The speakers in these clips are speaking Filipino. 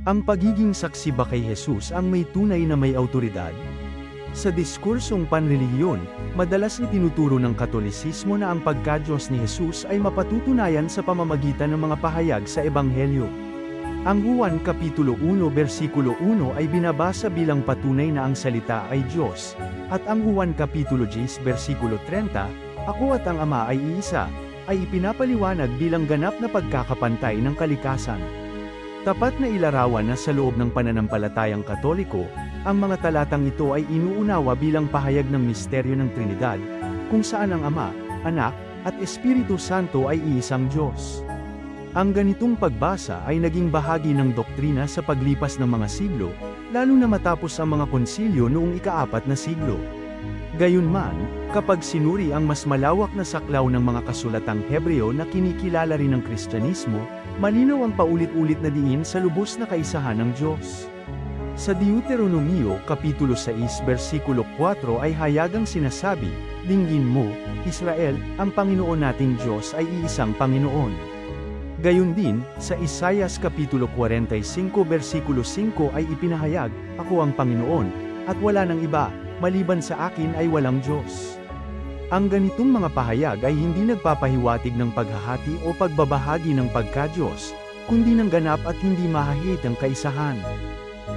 Ang pagiging saksi ba kay Jesus ang may tunay na may awtoridad? Sa diskursong panrelihiyon, madalas itinuturo ng Katolisismo na ang pagka-Diyos ni Jesus ay mapatutunayan sa pamamagitan ng mga pahayag sa Ebanghelyo. Ang Juan Kapitulo 1 versikulo 1 ay binabasa bilang patunay na ang salita ay Diyos, at ang Juan Kapitulo 10 versikulo 30, Ako at ang Ama ay iisa, ay ipinapaliwanag bilang ganap na pagkakapantay ng kalikasan. Tapat na ilarawan na sa loob ng pananampalatayang Katoliko, ang mga talatang ito ay inuunawa bilang pahayag ng misteryo ng Trinidad, kung saan ang Ama, Anak, at Espiritu Santo ay iisang Diyos. Ang ganitong pagbasa ay naging bahagi ng doktrina sa paglipas ng mga siglo, lalo na matapos ang mga konsilyo noong ika-4 na siglo. Gayunman, kapag sinuri ang mas malawak na saklaw ng mga kasulatang Hebreo na kinikilala rin ng Kristyanismo, malinaw ang paulit-ulit na diin sa lubos na kaisahan ng Diyos. Sa Deuteronomio Kapitulo 6 versikulo 4 ay hayagang sinasabi, Dinggin mo, Israel, ang Panginoon nating Diyos ay iisang Panginoon. Gayon din, sa Isaias Kapitulo 45 versikulo 5 ay ipinahayag, Ako ang Panginoon, at wala nang iba, maliban sa akin ay walang Diyos. Ang ganitong mga pahayag ay hindi nagpapahiwatig ng paghahati o pagbabahagi ng pagka-Diyos, kundi ng ganap at hindi mahahit ang kaisahan.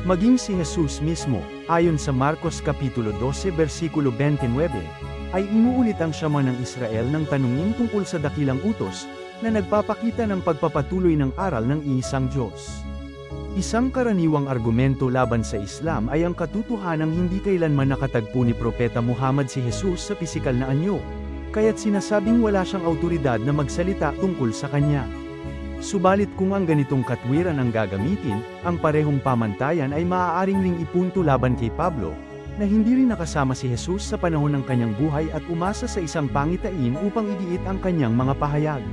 Maging si Jesus mismo, ayon sa Marcos Kapitulo 12 versikulo 29, ay inuulit ang Siyama ng Israel ng tanungin tungkol sa dakilang utos, na nagpapakita ng pagpapatuloy ng aral ng iisang Diyos. Isang karaniwang argumento laban sa Islam ay ang katotohanang hindi kailanman nakatagpo ni Propeta Muhammad si Jesus sa pisikal na anyo, kaya't sinasabing wala siyang awtoridad na magsalita tungkol sa kanya. Subalit kung ang ganitong katwiran ang gagamitin, ang parehong pamantayan ay maaaring ring ipunto laban kay Pablo, na hindi rin nakasama si Jesus sa panahon ng kanyang buhay at umasa sa isang pangitain upang igiit ang kanyang mga pahayag.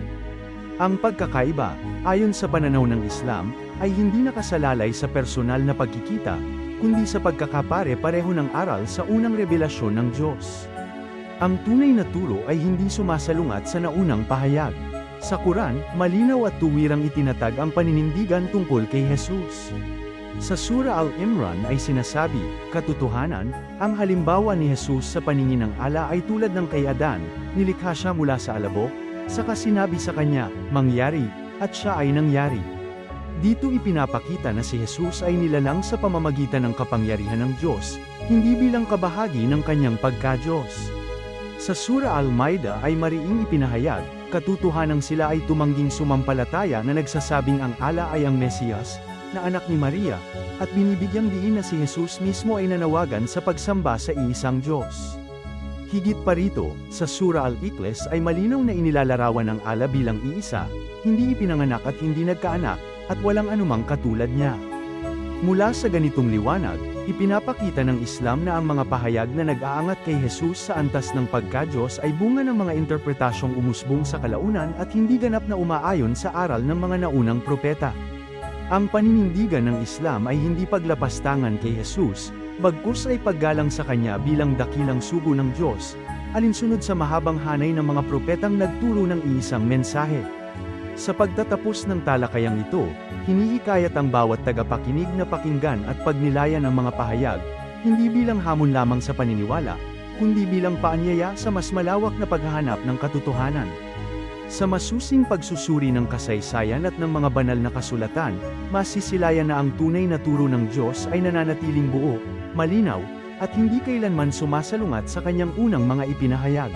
Ang pagkakaiba, ayon sa pananaw ng Islam, ay hindi nakasalalay sa personal na pagkikita, kundi sa pagkakapare-pareho ng aral sa unang revelasyon ng Diyos. Ang tunay na turo ay hindi sumasalungat sa naunang pahayag. Sa Quran, malinaw at tuwirang itinatag ang paninindigan tungkol kay Jesus. Sa Surah Al-Imran ay sinasabi, katotohanan, ang halimbawa ni Jesus sa paningin ng Allah ay tulad ng kay Adan, nilikha siya mula sa alabok, saka sinabi sa kanya, mangyari, at siya ay nangyari. Dito ipinapakita na si Jesus ay nilalang sa pamamagitan ng kapangyarihan ng Diyos, hindi bilang kabahagi ng kanyang pagka-Diyos. Sa Surah Al-Maida ay mariing ipinahayag, katotohanang sila ay tumangging sumampalataya na nagsasabing ang Allah ay ang Mesiyas, na anak ni Maria, at binibigyang diin na si Jesus mismo ay nanawagan sa pagsamba sa iisang Diyos. Higit pa rito, sa Surah Al-Ikhlas ay malinaw na inilalarawan ng Allah bilang iisa, hindi ipinanganak at hindi nagkaanak, at walang anumang katulad niya. Mula sa ganitong liwanag, ipinapakita ng Islam na ang mga pahayag na nag-aangat kay Jesus sa antas ng pagka-Diyos ay bunga ng mga interpretasyong umusbong sa kalaunan at hindi ganap na umaayon sa aral ng mga naunang propeta. Ang paninindigan ng Islam ay hindi paglapastangan kay Jesus, bagkus ay paggalang sa kanya bilang dakilang sugo ng Diyos, alinsunod sa mahabang hanay ng mga propetang nagturo ng iisang mensahe. Sa pagtatapos ng talakayang ito, hinihikayat ang bawat tagapakinig na pakinggan at pagnilayan ang mga pahayag, hindi bilang hamon lamang sa paniniwala, kundi bilang paanyaya sa mas malawak na paghahanap ng katotohanan. Sa masusing pagsusuri ng kasaysayan at ng mga banal na kasulatan, masisilayan na ang tunay na turo ng Diyos ay nananatiling buo, malinaw, at hindi kailanman sumasalungat sa kanyang unang mga ipinahayag.